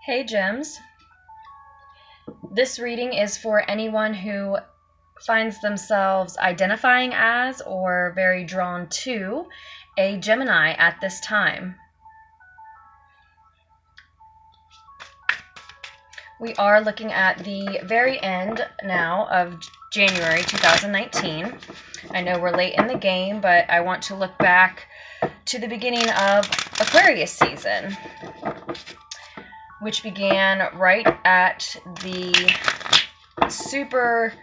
Hey Gems, this reading is for anyone who finds themselves identifying as or very drawn to a Gemini at this time. We are looking at the very end now of January 2019. I know we're late in the game, but I want to look back to the beginning of Aquarius season, which began right at the super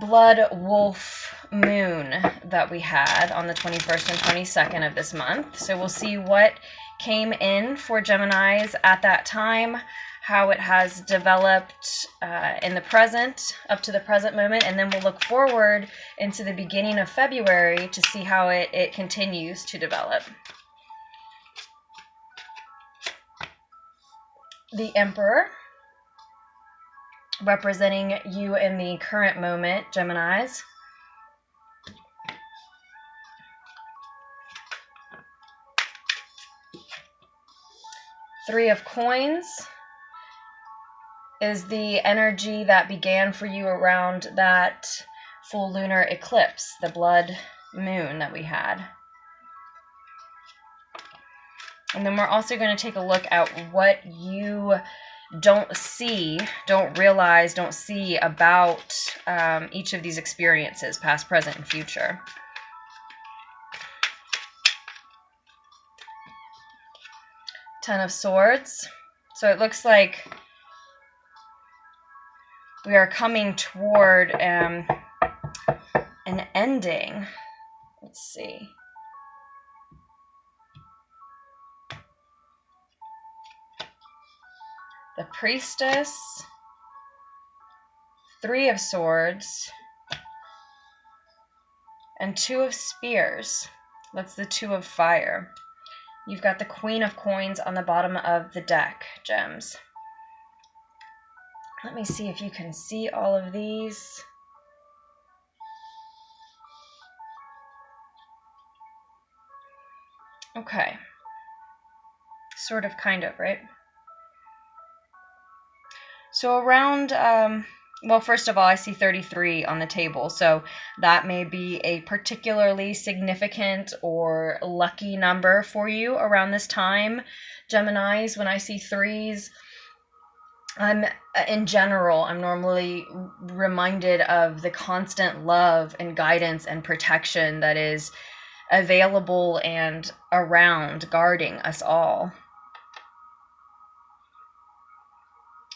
blood wolf moon that we had on the 21st and 22nd of this month. So we'll see what came in for Geminis at that time, how it has developed in the present, up to the present moment, and then we'll look forward into the beginning of February to see how it continues to develop. The Emperor, representing you in the current moment, Geminis. Three of Coins is the energy that began for you around that full lunar eclipse, the blood moon that we had. And then we're also going to take a look at what you don't see, don't realize, don't see about each of these experiences, past, present, and future. Ten of Swords. So it looks like we are coming toward an ending. Let's see. The Priestess, Three of Swords, and Two of Spears. That's the Two of Fire. You've got the Queen of Coins on the bottom of the deck, Gems. Let me see if you can see all of these. Okay. Sort of, kind of, right? So around, well, first of all, I see 33 on the table, so that may be a particularly significant or lucky number for you around this time, Geminis. When I see threes, in general, I'm normally reminded of the constant love and guidance and protection that is available and around, guarding us all.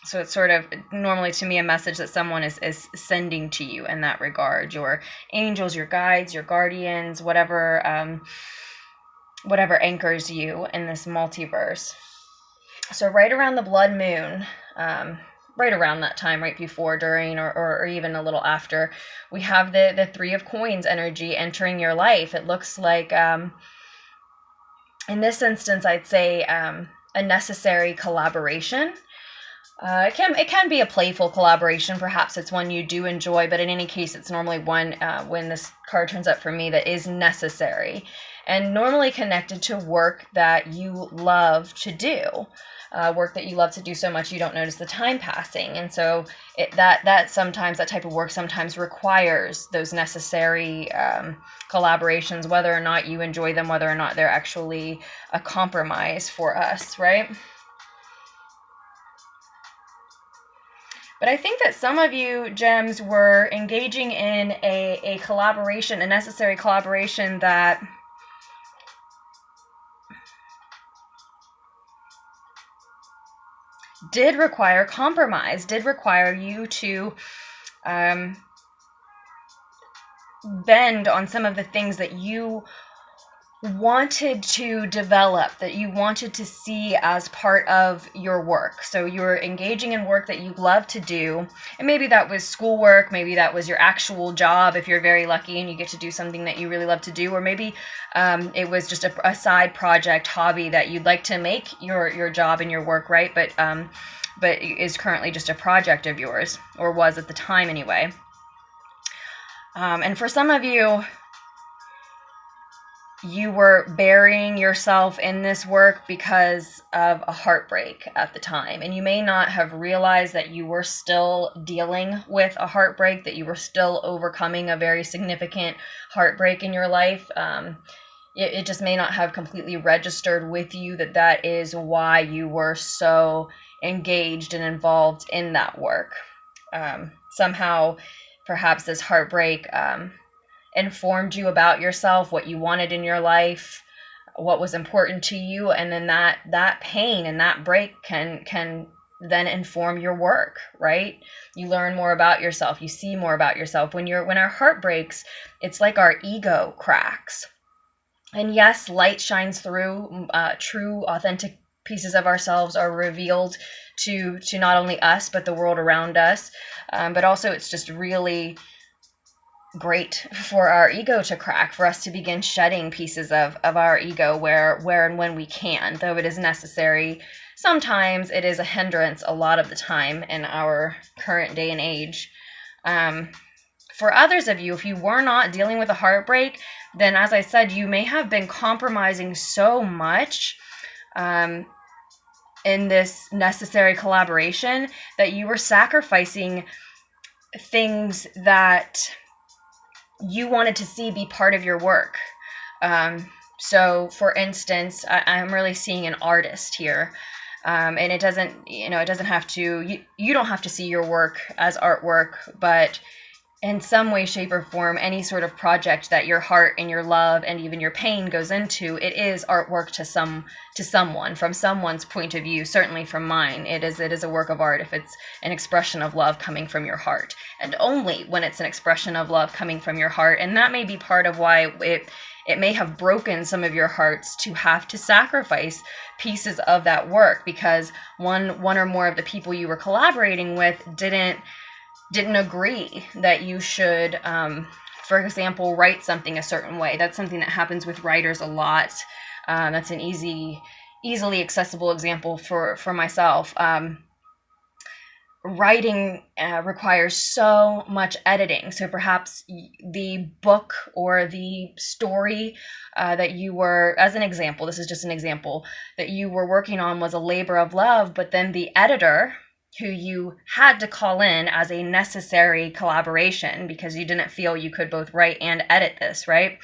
So it's sort of normally to me a message that someone is sending to you in that regard. Your angels, your guides, your guardians, whatever anchors you in this multiverse. So right around the blood moon, right around that time, right before, during, or even a little after, we have the Three of Coins energy entering your life. It looks like, in this instance, I'd say a necessary collaboration. It can be a playful collaboration. Perhaps it's one you do enjoy, but in any case, it's normally one, when this card turns up for me, that is necessary and normally connected to work that you love to do, work that you love to do so much you don't notice the time passing. And so that sometimes, that type of work sometimes requires those necessary collaborations, whether or not you enjoy them, whether or not they're actually a compromise for us, right? But I think that some of you, Gems, were engaging in a collaboration, a necessary collaboration that did require compromise, did require you to bend on some of the things that you wanted to develop, that you wanted to see as part of your work. So you're engaging in work that you love to do, and maybe that was schoolwork, maybe that was your actual job if you're very lucky and you get to do something that you really love to do, or maybe it was just a side project, hobby that you'd like to make your job and your work, right? But is currently just a project of yours, or was at the time anyway. And for some of you, you were burying yourself in this work because of a heartbreak at the time. And you may not have realized that you were still dealing with a heartbreak, that you were still overcoming a very significant heartbreak in your life. It just may not have completely registered with you that that is why you were so engaged and involved in that work. Somehow, perhaps this heartbreak informed you about yourself, what you wanted in your life, what was important to you, and then that pain and that break can then inform your work, right? You learn more about yourself, you see more about yourself. When our heart breaks, it's like our ego cracks. And yes, light shines through. True, authentic pieces of ourselves are revealed to not only us but the world around us. But also, it's just really great for our ego to crack, for us to begin shedding pieces of our ego where and when we can, though it is necessary. Sometimes it is a hindrance a lot of the time in our current day and age. For others of you, if you were not dealing with a heartbreak, then as I said, you may have been compromising so much in this necessary collaboration that you were sacrificing things that you wanted to see be part of your work. So for instance, I'm really seeing an artist here. And it doesn't have to, you don't have to see your work as artwork, but in some way, shape, or form, any sort of project that your heart and your love and even your pain goes into, it is artwork to someone, from someone's point of view. Certainly from mine, it is a work of art if it's an expression of love coming from your heart, and only when it's an expression of love coming from your heart. And that may be part of why it may have broken some of your hearts to have to sacrifice pieces of that work, because one or more of the people you were collaborating with didn't agree that you should, for example, write something a certain way. That's something that happens with writers a lot. That's an easily accessible example for myself. Writing requires so much editing. So perhaps the book or the story that you were, as an example, this is just an example, that you were working on was a labor of love, but then the editor, who you had to call in as a necessary collaboration because you didn't feel you could both write and edit this, right?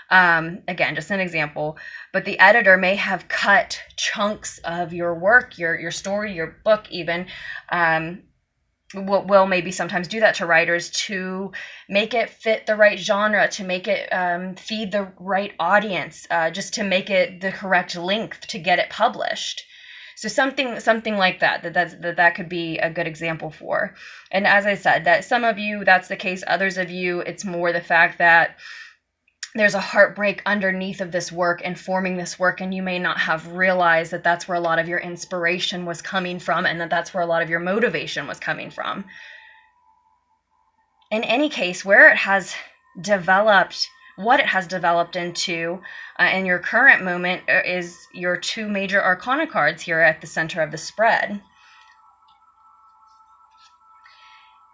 Again, just an example, but the editor may have cut chunks of your work, your story, your book even. Will maybe sometimes do that to writers to make it fit the right genre, to make it feed the right audience, just to make it the correct length to get it published. So something like that could be a good example for. And as I said, that some of you, that's the case. Others of you, it's more the fact that there's a heartbreak underneath of this work and forming this work, and you may not have realized that that's where a lot of your inspiration was coming from, and that's where a lot of your motivation was coming from. In any case, where it has developed, what it has developed into in your current moment is your two major arcana cards here at the center of the spread.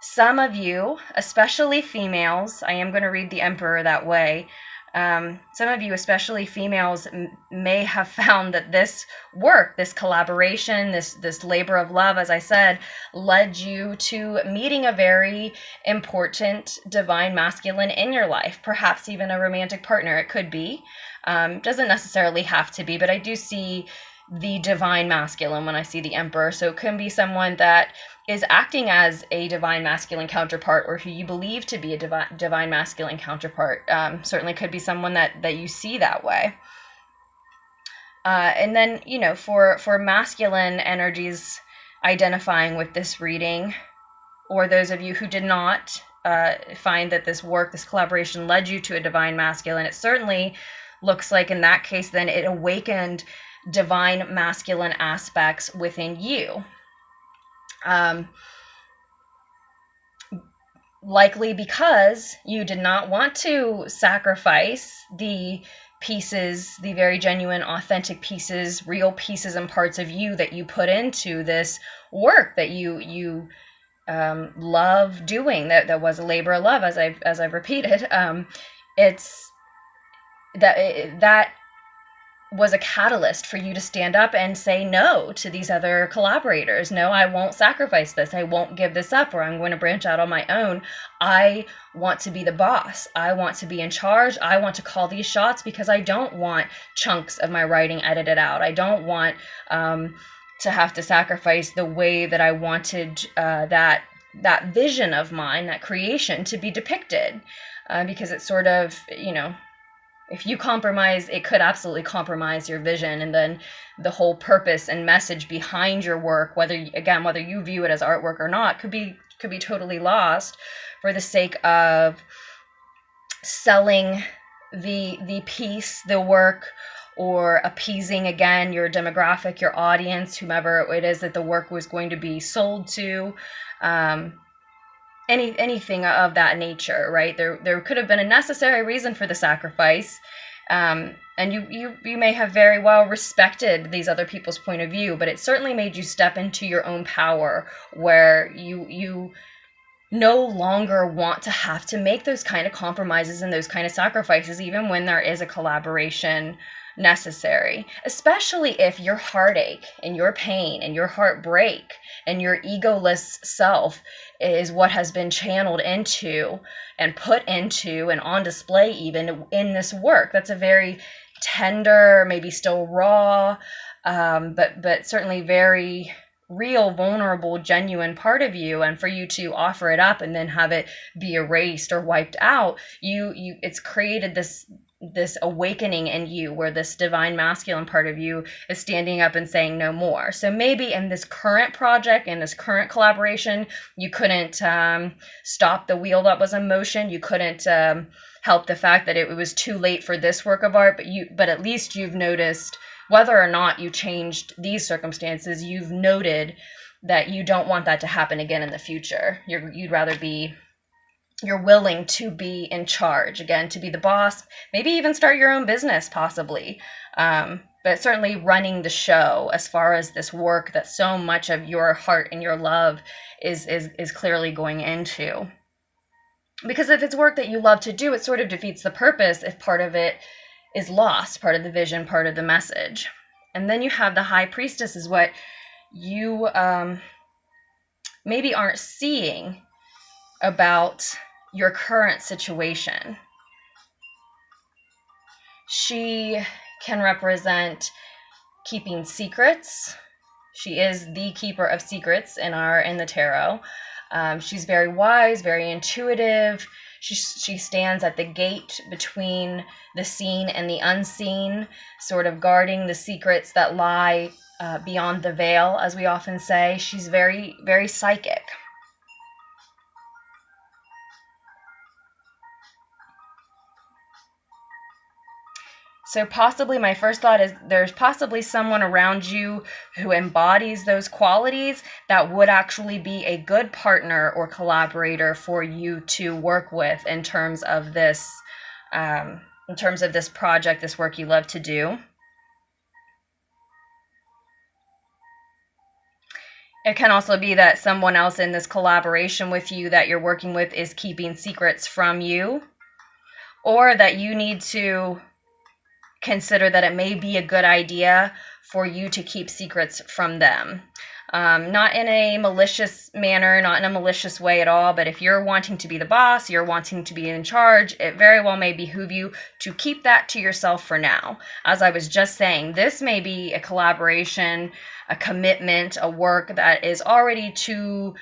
Some of you, especially females, I am going to read the Emperor that way. Some of you, especially females, may have found that this work, this collaboration, this labor of love, as I said, led you to meeting a very important divine masculine in your life, perhaps even a romantic partner. It could be. Doesn't necessarily have to be, but I do see the divine masculine when I see the Emperor. So it can be someone that is acting as a divine masculine counterpart, or who you believe to be a divine masculine counterpart. Certainly could be someone that you see that way. And then, for masculine energies identifying with this reading, or those of you who did not find that this work, this collaboration led you to a divine masculine, it certainly looks like in that case, then it awakened divine masculine aspects within you. Likely because you did not want to sacrifice the pieces, the very genuine, authentic pieces, real pieces and parts of you that you put into this work that you love doing. That was a labor of love, as I've repeated. that was a catalyst for you to stand up and say no to these other collaborators. No, I won't sacrifice this. I won't give this up, or I'm going to branch out on my own. I want to be the boss. I want to be in charge. I want to call these shots because I don't want chunks of my writing edited out. I don't want to have to sacrifice the way that I wanted that vision of mine, that creation, to be depicted. Because it's sort of, if you compromise, it could absolutely compromise your vision, and then the whole purpose and message behind your work, whether you view it as artwork or not, could be totally lost for the sake of selling the piece, the work, or appeasing again your demographic, your audience, whomever it is that the work was going to be sold to. Anything of that nature, right? There could have been a necessary reason for the sacrifice, and you may have very well respected these other people's point of view, but it certainly made you step into your own power, where you no longer want to have to make those kind of compromises and those kind of sacrifices, even when there is a collaboration necessary, especially if your heartache and your pain and your heartbreak and your egoless self is what has been channeled into and put into and on display even in this work. That's a very tender, maybe still raw, but certainly very real, vulnerable, genuine part of you. And for you to offer it up and then have it be erased or wiped out, it's created this awakening in you, where this divine masculine part of you is standing up and saying no more. So maybe in this current project, in this current collaboration, you couldn't stop the wheel that was in motion. You couldn't help the fact that it was too late for this work of art, but at least you've noticed, whether or not you changed these circumstances, you've noted that you don't want that to happen again in the future. You're willing to be in charge again, to be the boss, maybe even start your own business possibly, but certainly running the show as far as this work that so much of your heart and your love is clearly going into. Because if it's work that you love to do, it sort of defeats the purpose if part of it is lost, part of the vision, part of the message. And then you have the High Priestess, is what you maybe aren't seeing about your current situation. She can represent keeping secrets. She is the keeper of secrets in the tarot. She's very wise, very intuitive. She stands at the gate between the seen and the unseen, sort of guarding the secrets that lie beyond the veil, as we often say. She's very, very psychic. So possibly my first thought is there's possibly someone around you who embodies those qualities that would actually be a good partner or collaborator for you to work with in terms of this project, this work you love to do. It can also be that someone else in this collaboration with you that you're working with is keeping secrets from you, or that you need to consider that it may be a good idea for you to keep secrets from them. Not in a malicious manner, not in a malicious way at all, but if you're wanting to be the boss, you're wanting to be in charge, it very well may behoove you to keep that to yourself for now. As I was just saying, this may be a collaboration, a commitment, a work that is already too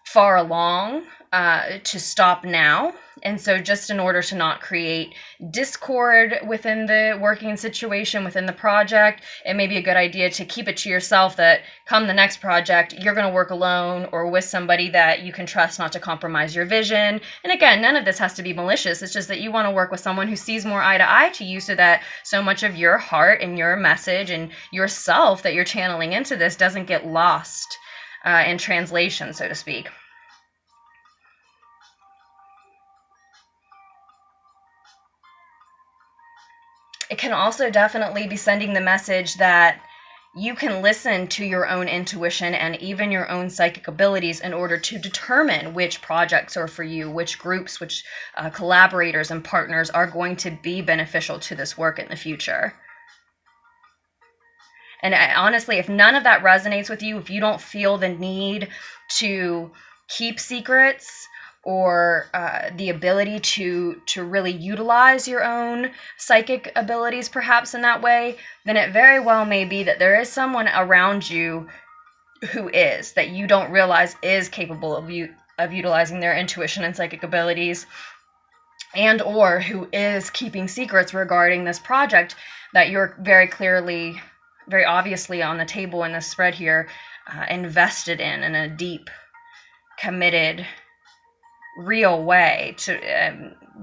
far along to stop now. And so just in order to not create discord within the working situation, within the project, it may be a good idea to keep it to yourself that come the next project, you're going to work alone or with somebody that you can trust not to compromise your vision. And again, none of this has to be malicious. It's just that you want to work with someone who sees more eye to eye to you, so that so much of your heart and your message and yourself that you're channeling into this doesn't get lost in translation, so to speak. It can also definitely be sending the message that you can listen to your own intuition and even your own psychic abilities in order to determine which projects are for you, which groups, which collaborators and partners are going to be beneficial to this work in the future. And honestly, if none of that resonates with you, if you don't feel the need to keep secrets or the ability to really utilize your own psychic abilities perhaps in that way, then it very well may be that there is someone around you who is, that you don't realize is capable of utilizing their intuition and psychic abilities, and or who is keeping secrets regarding this project that you're very clearly, very obviously on the table in this spread here, invested in a deep, committed, real way to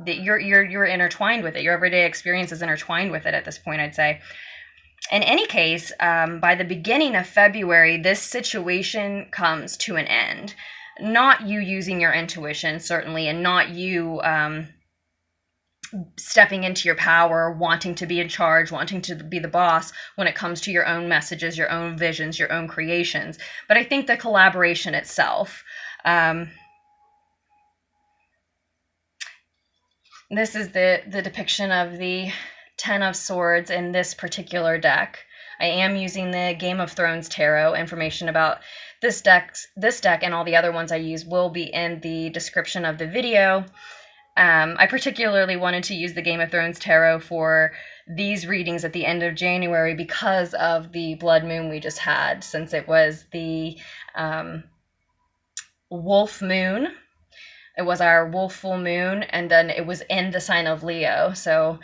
that you're intertwined with it. Your everyday experience is intertwined with it at this point, I'd say. In any case, by the beginning of February, this situation comes to an end. Not you using your intuition, certainly, and not you stepping into your power, wanting to be in charge, wanting to be the boss when it comes to your own messages, your own visions, your own creations. But I think the collaboration itself, this is the depiction of the Ten of Swords in this particular deck. I am using the Game of Thrones Tarot. Information about this deck and all the other ones I use will be in the description of the video. I particularly wanted to use the Game of Thrones Tarot for these readings at the end of January because of the blood moon we just had, since it was the wolf moon. It was our wolf full moon, and then it was in the sign of Leo. So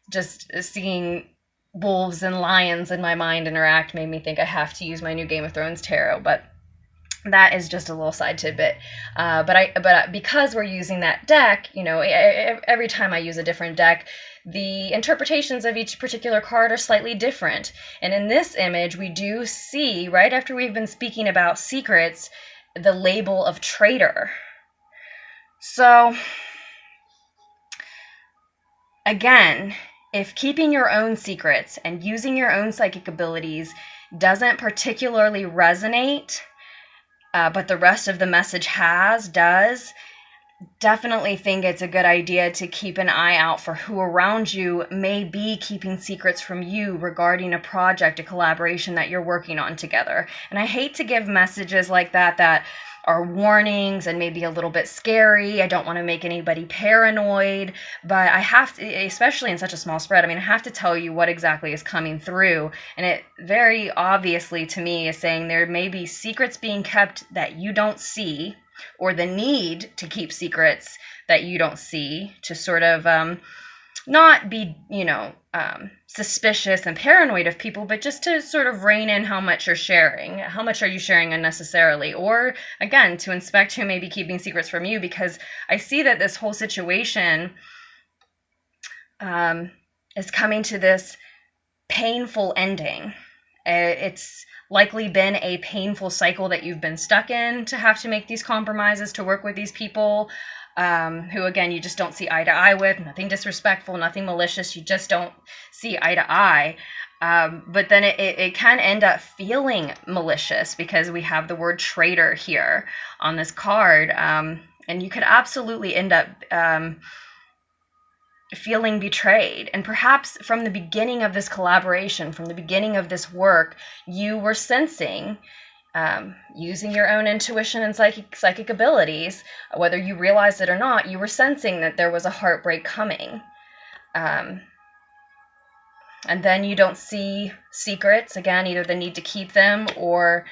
just seeing wolves and lions in my mind interact made me think I have to use my new Game of Thrones Tarot, but that is just a little side tidbit. But because we're using that deck, you know, every time I use a different deck, the interpretations of each particular card are slightly different. And in this image, we do see, right after we've been speaking about secrets, the label of traitor. So, again, if keeping your own secrets and using your own psychic abilities doesn't particularly resonate, but the rest of the message does, definitely think it's a good idea to keep an eye out for who around you may be keeping secrets from you regarding a project, a collaboration that you're working on together. And I hate to give messages like that are warnings and maybe a little bit scary. I don't want to make anybody paranoid, but I have to, especially in such a small spread, I have to tell you what exactly is coming through. And it very obviously to me is saying there may be secrets being kept that you don't see, or the need to keep secrets that you don't see to sort of not be, suspicious and paranoid of people, but just to sort of rein in how much you're sharing. How much are you sharing unnecessarily? Or, again, to inspect who may be keeping secrets from you, because I see that this whole situation is coming to this painful ending. It's likely been a painful cycle that you've been stuck in to have to make these compromises, to work with these people who, again, you just don't see eye to eye with. Nothing disrespectful, nothing malicious. You just don't see eye to eye. But then it can end up feeling malicious because we have the word traitor here on this card. And you could absolutely end up feeling betrayed. And perhaps from the beginning of this collaboration, from the beginning of this work, you were sensing, using your own intuition and psychic abilities, whether you realized it or not, you were sensing that there was a heartbreak coming. And then you don't see secrets, again, either the need to keep them or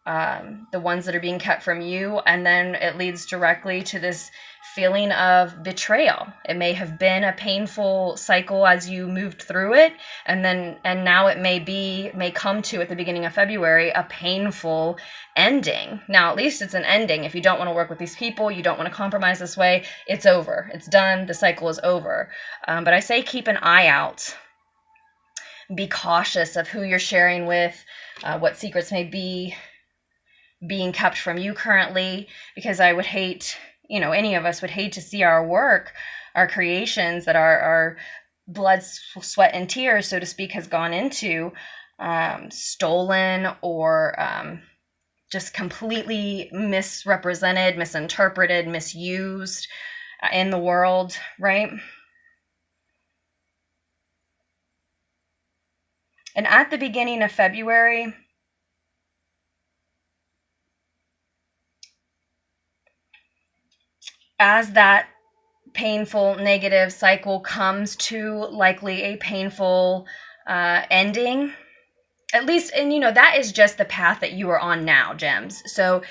the ones that are being kept from you. And then it leads directly to this feeling of betrayal. It may have been a painful cycle as you moved through it, and now it may come to, at the beginning of February, a painful ending. Now, at least it's an ending. If you don't want to work with these people, you don't want to compromise this way, it's over. It's done. The cycle is over. But I say keep an eye out. Be cautious of who you're sharing with, what secrets may be being kept from you currently, because I would hate, any of us would hate to see our work, our creations that our blood, sweat, and tears, so to speak, has gone into, stolen or just completely misrepresented, misinterpreted, misused in the world, right? And at the beginning of February, as that painful negative cycle comes to likely a painful ending, at least, and that is just the path that you are on now, gems. So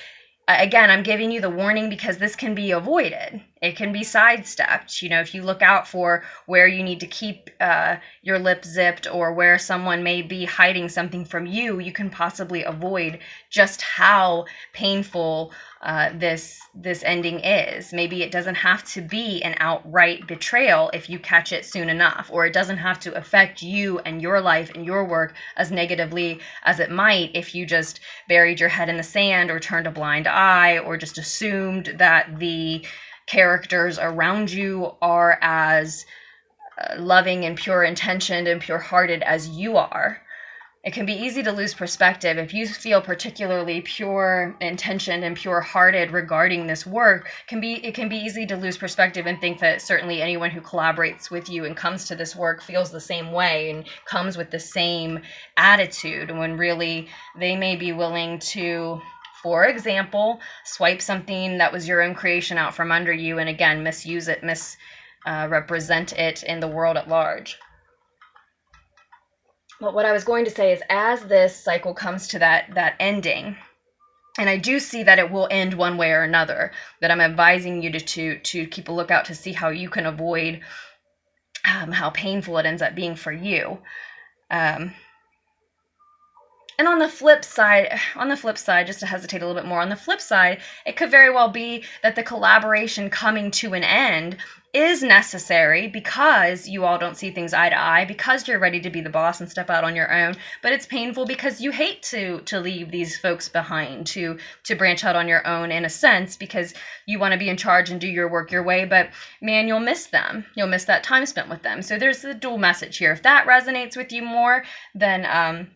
again, I'm giving you the warning because this can be avoided. It can be sidestepped. If you look out for where you need to keep your lips zipped or where someone may be hiding something from you, you can possibly avoid just how painful this ending is. Maybe it doesn't have to be an outright betrayal if you catch it soon enough, or it doesn't have to affect you and your life and your work as negatively as it might if you just buried your head in the sand or turned a blind eye or just assumed that the characters around you are as loving and pure intentioned and pure hearted as you are. It can be easy to lose perspective if you feel particularly pure intentioned and pure hearted regarding this work. It can be easy to lose perspective and think that certainly anyone who collaborates with you and comes to this work feels the same way and comes with the same attitude, when really they may be willing to, for example, swipe something that was your own creation out from under you and again misuse it, misrepresent it in the world at large. But what I was going to say is, as this cycle comes to that ending, and I do see that it will end one way or another, that I'm advising you to keep a lookout to see how you can avoid how painful it ends up being for you. And on the flip side, just to hesitate a little bit more, on the flip side, it could very well be that the collaboration coming to an end is necessary because you all don't see things eye to eye, because you're ready to be the boss and step out on your own. But it's painful because you hate to leave these folks behind, to branch out on your own in a sense, because you want to be in charge and do your work your way. But man, you'll miss them. You'll miss that time spent with them. So there's the dual message here. If that resonates with you more, then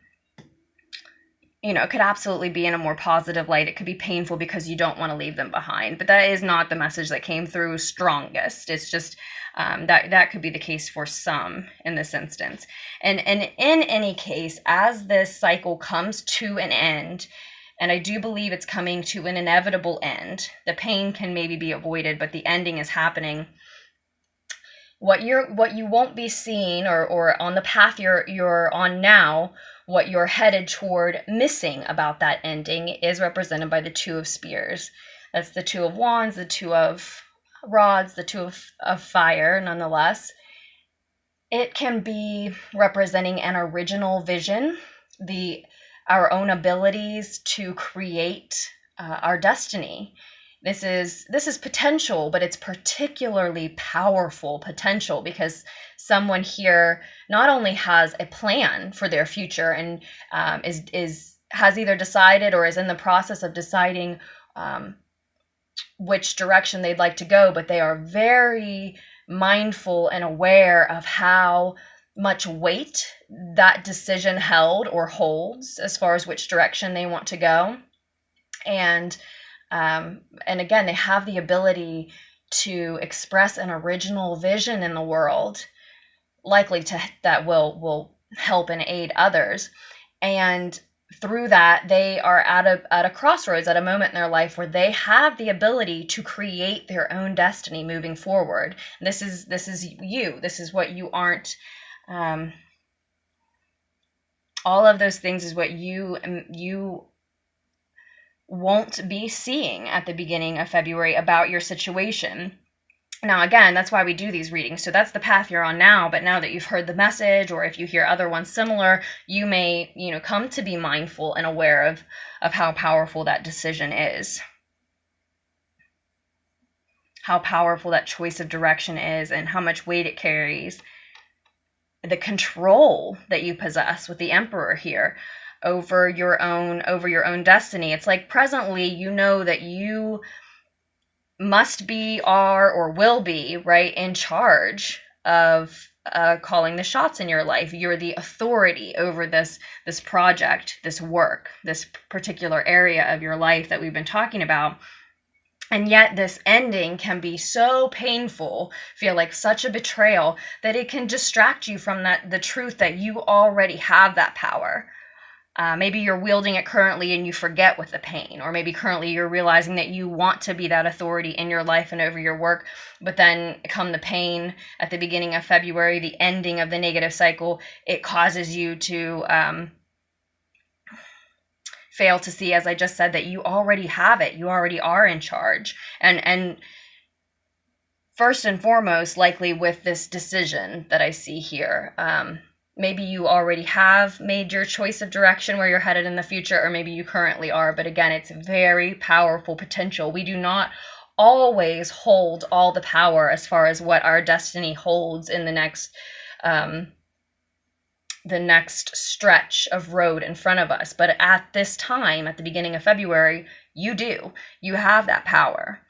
it could absolutely be in a more positive light. It could be painful because you don't want to leave them behind. But that is not the message that came through strongest. It's just that could be the case for some in this instance. And in any case, as this cycle comes to an end, and I do believe it's coming to an inevitable end, the pain can maybe be avoided, but the ending is happening. What you won't be seeing, or on the path you're on now, what you're headed toward missing about that ending is represented by the Two of Spears. That's the Two of Wands, the Two of Rods, the Two of Fire, nonetheless. It can be representing an original vision, our own abilities to create our destiny. This is potential, but it's particularly powerful potential because someone here not only has a plan for their future and has either decided or is in the process of deciding which direction they'd like to go, but they are very mindful and aware of how much weight that decision held or holds as far as which direction they want to go. And again, they have the ability to express an original vision in the world, likely that will help and aid others. And through that, they are at a crossroads, at a moment in their life where they have the ability to create their own destiny moving forward. This is you. This is what you aren't. All of those things is what you won't be seeing at the beginning of February about your situation. Now, again, that's why we do these readings. So that's the path you're on now. But now that you've heard the message, or if you hear other ones similar, you may, come to be mindful and aware of how powerful that decision is. How powerful that choice of direction is and how much weight it carries. The control that you possess with the Emperor here over your own destiny. It's like presently you know that you must be, are, or will be, right, in charge of calling the shots in your life. You're the authority over this project, this work, this particular area of your life that we've been talking about. And yet this ending can be so painful, feel like such a betrayal, that it can distract you from the truth that you already have that power. Maybe you're wielding it currently and you forget with the pain, or maybe currently you're realizing that you want to be that authority in your life and over your work, but then come the pain at the beginning of February, the ending of the negative cycle, it causes you to fail to see, as I just said, that you already have it. You already are in charge. And first and foremost, likely with this decision that I see here, maybe you already have made your choice of direction where you're headed in the future, or maybe you currently are. But again, it's very powerful potential. We do not always hold all the power as far as what our destiny holds in the next stretch of road in front of us. But at this time, at the beginning of February, you do. You have that power.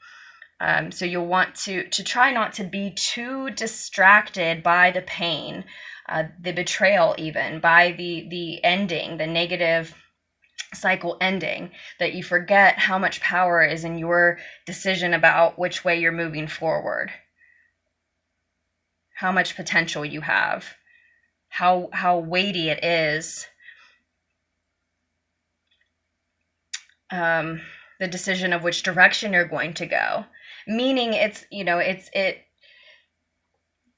So you'll want to try not to be too distracted by the pain, the betrayal, even by the ending, the negative cycle ending, that you forget how much power is in your decision about which way you're moving forward, how much potential you have, how weighty it is, the decision of which direction you're going to go. Meaning it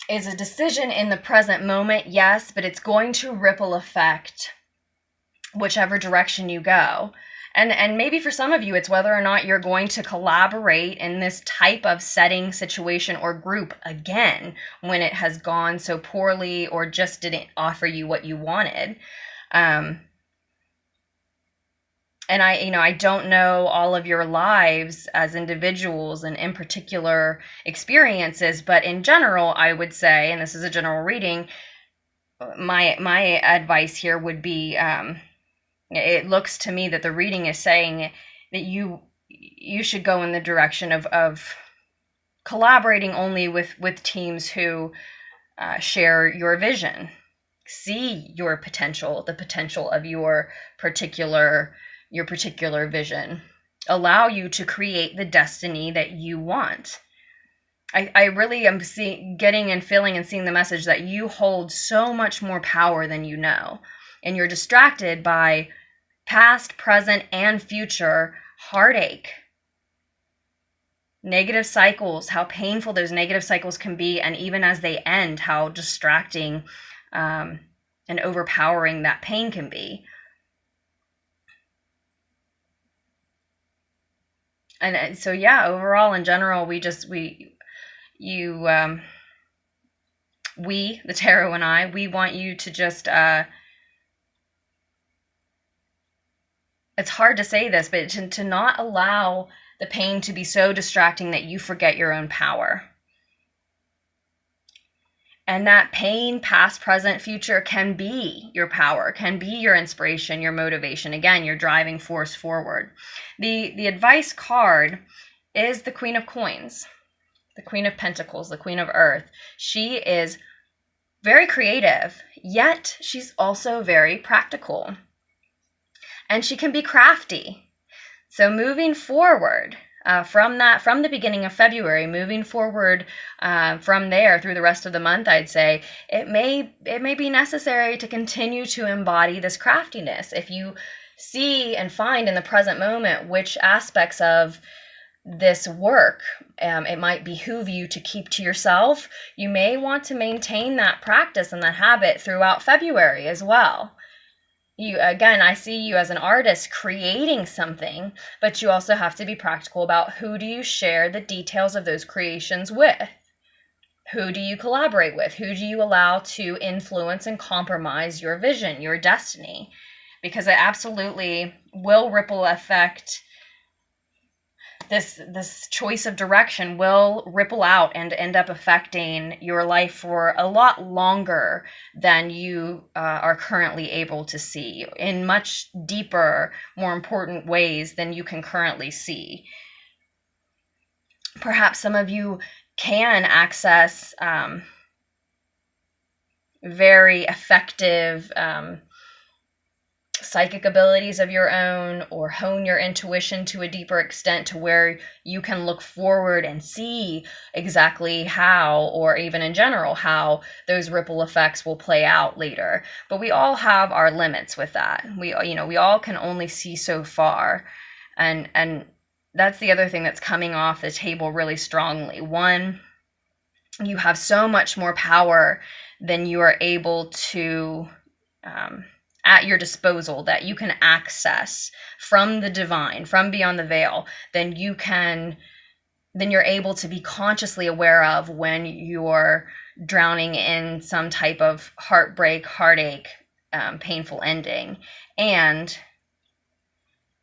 is a decision in the present moment, yes, but it's going to ripple affect whichever direction you go. And maybe for some of you, it's whether or not you're going to collaborate in this type of setting, situation, or group again when it has gone so poorly or just didn't offer you what you wanted. And I don't know all of your lives as individuals and in particular experiences, but in general, I would say, and this is a general reading, my advice here would be, it looks to me that the reading is saying that you should go in the direction of collaborating only with teams who share your vision, see your potential, the potential of your particular vision, allow you to create the destiny that you want. I really am getting and feeling and seeing the message that you hold so much more power than you know, and you're distracted by past, present, and future heartache, negative cycles, how painful those negative cycles can be, and even as they end, how distracting and overpowering that pain can be. And so, yeah, overall, in general, we, the tarot and I, we want you to just, it's hard to say this, but to not allow the pain to be so distracting that you forget your own power. And that pain, past, present, future, can be your power, can be your inspiration, your motivation. Again, your driving force forward. The advice card is the Queen of Coins, the Queen of Pentacles, the Queen of Earth. She is very creative, yet she's also very practical. And she can be crafty. So moving forward, from the beginning of February, moving forward from there through the rest of the month, I'd say it may be necessary to continue to embody this craftiness. If you see and find in the present moment which aspects of this work it might behoove you to keep to yourself, you may want to maintain that practice and that habit throughout February as well. I see you as an artist creating something, but you also have to be practical about who do you share the details of those creations with? Who do you collaborate with? Who do you allow to influence and compromise your vision, your destiny? Because it absolutely will ripple affect. This choice of direction will ripple out and end up affecting your life for a lot longer than you are currently able to see, in much deeper, more important ways than you can currently see. Perhaps some of you can access very effective psychic abilities of your own, or hone your intuition to a deeper extent to where you can look forward and see exactly how, or even in general, how those ripple effects will play out later. But we all have our limits with that. We all can only see so far. And that's the other thing that's coming off the table really strongly. One, you have so much more power than you are able to at your disposal, that you can access from the divine, from beyond the veil, then you're able to be consciously aware of when you're drowning in some type of heartbreak, heartache, painful ending. And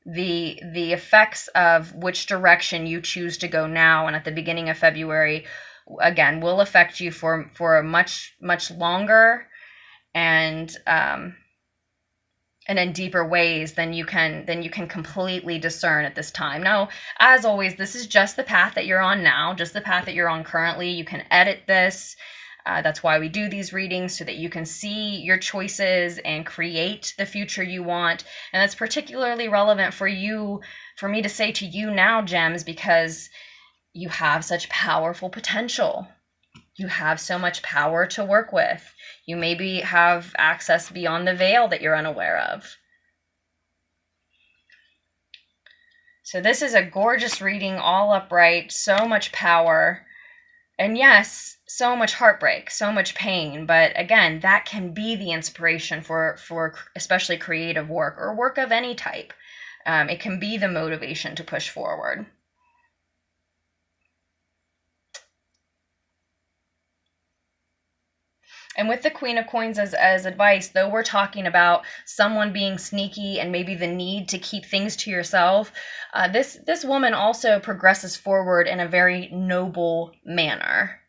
the effects of which direction you choose to go now and at the beginning of February, again, will affect you for a much, much longer and in deeper ways than you can completely discern at this time. Now, as always, this is just the path that you're on now, just the path that you're on currently. You can edit this. That's why we do these readings, so that you can see your choices and create the future you want. And that's particularly relevant for me to say to you now, Gems, because you have such powerful potential. You have so much power to work with. You maybe have access beyond the veil that you're unaware of. So this is a gorgeous reading, all upright, so much power. And yes, so much heartbreak, so much pain. But again, that can be the inspiration for especially creative work, or work of any type. It can be the motivation to push forward. And with the Queen of Coins as advice, though we're talking about someone being sneaky and maybe the need to keep things to yourself, this woman also progresses forward in a very noble manner,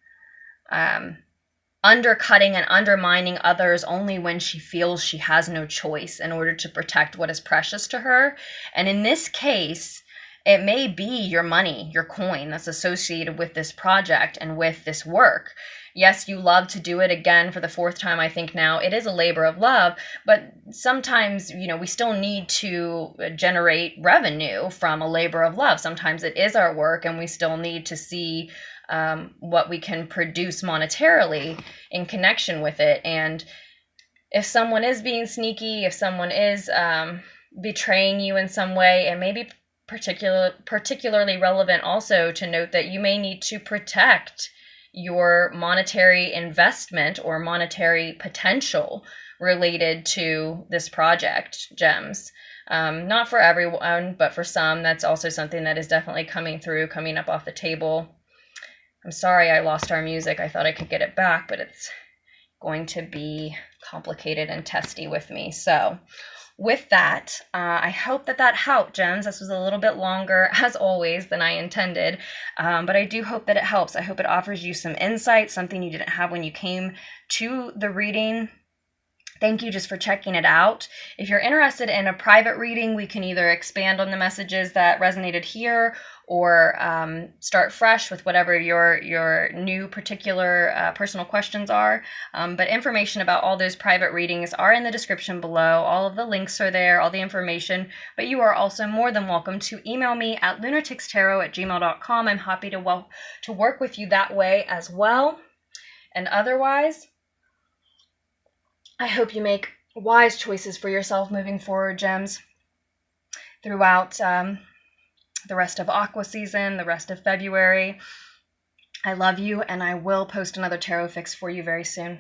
undercutting and undermining others only when she feels she has no choice in order to protect what is precious to her. And in this case, it may be your money, your coin that's associated with this project and with this work. Yes, you love to do it, again for the fourth time, I think now. It is a labor of love, but sometimes, we still need to generate revenue from a labor of love. Sometimes it is our work, and we still need to see what we can produce monetarily in connection with it. And if someone is being sneaky, if someone is betraying you in some way, and maybe particularly relevant also to note that you may need to protect your monetary investment or monetary potential related to this project, Gems. Not for everyone, but for some, that's also something that is definitely coming up off the table. I'm sorry I lost our music. I thought I could get it back, but it's going to be complicated and testy with me. So with that, I hope that helped, Gems. This was a little bit longer, as always, than I intended, but I do hope that it helps. I hope it offers you some insight, something you didn't have when you came to the reading. Thank you just for checking it out. If you're interested in a private reading, we can either expand on the messages that resonated here, or start fresh with whatever your new particular personal questions are. But information about all those private readings are in the description below. All of the links are there, all the information. But you are also more than welcome to email me at LunarticksTarot@gmail.com. I'm happy to work with you that way as well. And otherwise, I hope you make wise choices for yourself moving forward, Gems, throughout the rest of Aqua season, the rest of February. I love you, and I will post another tarot fix for you very soon.